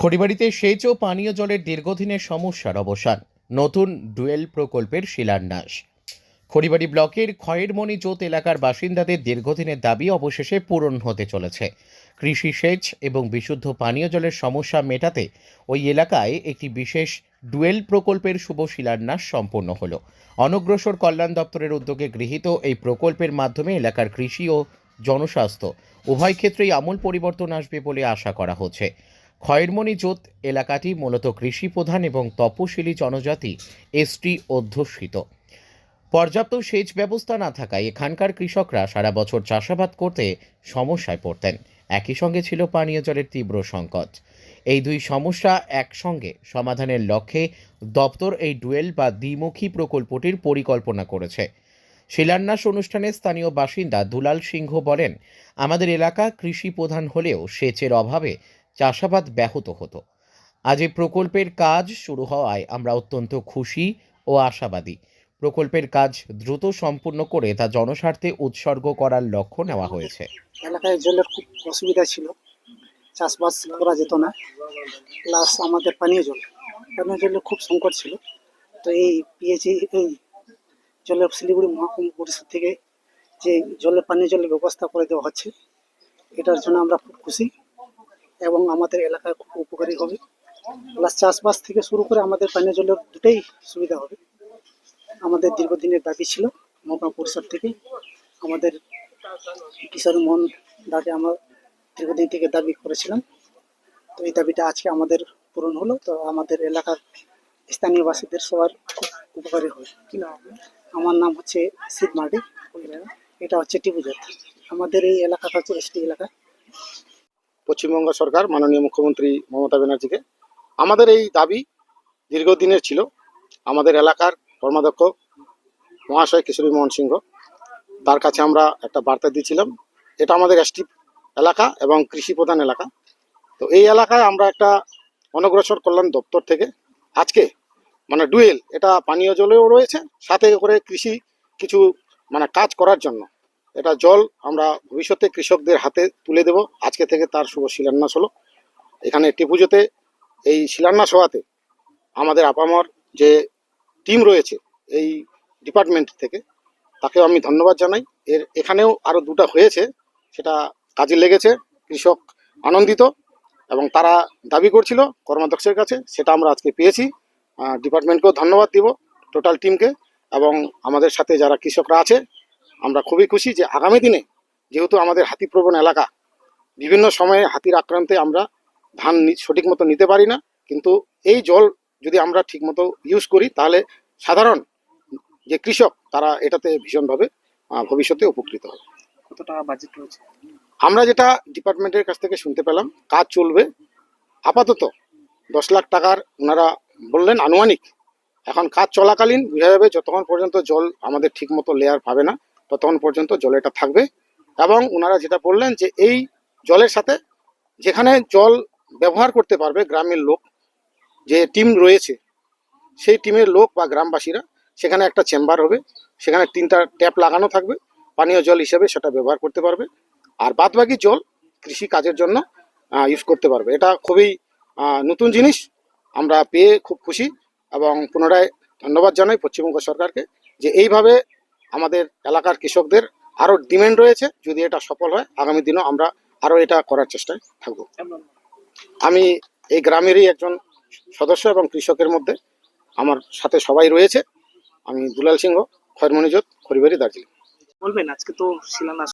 খড়িবাড়িতে সেচ ও পানীয় জলের দীর্ঘদিনের সমস্যার অবসান, নতুন ডুয়েল প্রকল্পের শিলান্যাস। খড়িবাড়ি ব্লকের খয়েরমণি জোত এলাকার বাসিন্দাদের দীর্ঘদিনের দাবি অবশেষে পূরণ হতে চলেছে। কৃষি সেচ এবং বিশুদ্ধ পানীয় জলের সমস্যা মেটাতে ওই এলাকায় একটি বিশেষ ডুয়েল প্রকল্পের শুভ শিলান্যাস সম্পন্ন হলো। অনগ্রসর কল্যাণ দপ্তরের উদ্যোগে গৃহীত এই প্রকল্পের মাধ্যমে এলাকার কৃষি ও জনস্বাস্থ্য উভয় ক্ষেত্রেই আমূল পরিবর্তন আসবে বলে আশা করা হচ্ছে। খয়েরমণি জোত এলাকাটি মূলত কৃষি প্রধান এবং তপশিলি জনজাতি এসটি অধ্যুষিত। পর্যাপ্ত সেচ ব্যবস্থা না থাকায় এখানকার কৃষকরা সারা বছর চাষাবাদ করতে সমস্যায় পড়তেন। একই সঙ্গে ছিল পানীয় জলের তীব্র সংকট। এই দুই সমস্যা একসঙ্গে সমাধানের লক্ষ্যে দপ্তর এই ডুয়েল বা দ্বিমুখী প্রকল্পটির পরিকল্পনা করেছে। শিলান্যাস অনুষ্ঠানে স্থানীয় বাসিন্দা দুলাল সিংহ বলেন, আমাদের এলাকা কৃষি প্রধান হলেও সেচের অভাবে চাষাবাদ ব্যাহত হতো। আজ এই প্রকল্পের কাজ শুরু হওয়ায় আমরা অত্যন্ত খুশি ও আশাবাদী। প্রকল্পের কাজ দ্রুত সম্পূর্ণ করে তা জনস্বার্থে উৎসর্গ করার লক্ষ্য নেওয়া হয়েছে। এলাকায় জলের খুব অসুবিধা ছিল, চাষবাস করা যেত না, প্লাস আমাদের পানীয় জলের খুব সংকট ছিল। তো এই পিএইচই এই জলের শিলিগুড়ি মহকুমা পরিষদ থেকে যে পানীয় জলের ব্যবস্থা করে দেওয়া হচ্ছে, এটার জন্য আমরা খুব খুশি এবং আমাদের এলাকায় খুব উপকারী হবে। প্লাস চাষবাস থেকে শুরু করে আমাদের পানীয় জলের দুটোই সুবিধা হবে। আমাদের দীর্ঘদিনের দাবি ছিল মহকুমা পরিষদ থেকে, আমাদের কিশোর মোহন দাকে আমরা দীর্ঘদিন থেকে দাবি করেছিলাম। তো এই দাবিটা আজকে আমাদের পূরণ হলো। তো আমাদের এলাকার স্থানীয় বাসীদের সবার খুব উপকারী হবে। কি নাম? আমার নাম হচ্ছে শিব মার্ডি। এটা হচ্ছে টিপুজোত। আমাদের এই এলাকাটা হচ্ছে এসটি এলাকা। পশ্চিমবঙ্গ সরকার মাননীয় মুখ্যমন্ত্রী মমতা ব্যানার্জিকে আমাদের এই দাবি দীর্ঘদিনের ছিল। আমাদের এলাকার কর্মাধ্যক্ষ মহাশয় কিশোরী মোহন সিংহ, তার কাছে আমরা একটা বার্তা দিয়েছিলাম। এটা আমাদের এসটি এলাকা এবং কৃষি প্রধান এলাকা। তো এই এলাকায় আমরা একটা অনগ্রসর কল্যাণ দপ্তর থেকে আজকে ডুয়েল, এটা পানীয় জলেও রয়েছে, সাথে করে কৃষি কিছু কাজ করার জন্য এটা জল আমরা ভবিষ্যতে কৃষকদের হাতে তুলে দেব। আজকে থেকে তার শুভ শিলান্যাস হলো। এখানে টিপুজোতে এই শিলান্যাস হওয়াতে আমাদের আপামর যে টিম রয়েছে এই ডিপার্টমেন্ট থেকে, তাকেও আমি ধন্যবাদ জানাই। এখানেও আরও দুটো হয়েছে, সেটা কাজে লেগেছে, কৃষক আনন্দিত এবং তারা দাবি করছিল কর্মাধ্যক্ষের কাছে, সেটা আমরা আজকে পেয়েছি। ডিপার্টমেন্টকেও ধন্যবাদ দিব, টোটাল টিমকে এবং আমাদের সাথে যারা কৃষকরা আছে। আমরা খুবই খুশি যে আগামী দিনে, যেহেতু আমাদের হাতিপ্রবণ এলাকা, বিভিন্ন সময়ে হাতির আক্রান্তে আমরা ধান সঠিক মতো নিতে পারি না, কিন্তু এই জল যদি আমরা ঠিক মতো ইউজ করি তাহলে সাধারণ যে কৃষক তারা এটাতে ভীষণভাবে ভবিষ্যতে উপকৃত হবে। কত টাকা বাজেট রয়েছে? আমরা যেটা ডিপার্টমেন্টের কাছ থেকে শুনতে পেলাম, কাজ চলবে আপাতত 10 লাখ টাকার ওনারা বললেন আনুমানিক। এখন কাজ চলাকালীন বোঝা যাবে, যতক্ষণ পর্যন্ত জল আমাদের ঠিক মতো লেয়ার পাবে না ততক্ষণ পর্যন্ত জল এটা থাকবে। এবং ওনারা যেটা বললেন যে এই জলের সাথে যেখানে জল ব্যবহার করতে পারবে গ্রামের লোক, যে টিম রয়েছে সেই টিমের লোক বা গ্রামবাসীরা, সেখানে একটা চেম্বার হবে, সেখানে 3টা ট্যাপ লাগানো থাকবে, পানীয় জল হিসেবে সেটা ব্যবহার করতে পারবে, আর বাদবাকি জল কৃষি কাজের জন্য ইউজ করতে পারবে। এটা খুবই নতুন জিনিস, আমরা পেয়ে খুব খুশি এবং পুনরায় ধন্যবাদ জানাই পশ্চিমবঙ্গ সরকারকে যে এইভাবে আমাদের এলাকার কৃষকদের আরও ডিমান্ড রয়েছে। যদি এটা সফল হয় আগামী দিনও আমরা আরও এটা করার চেষ্টায় থাকবো। আমি এই গ্রামেরই একজন সদস্য এবং কৃষকের মধ্যে আমার সাথে সবাই রয়েছে। আমি দুলাল সিংহ, খয়েরমণি জোত, খড়িবাড়ি, দার্জিলিং। বলবেন, আজকে তো শিলান্যাস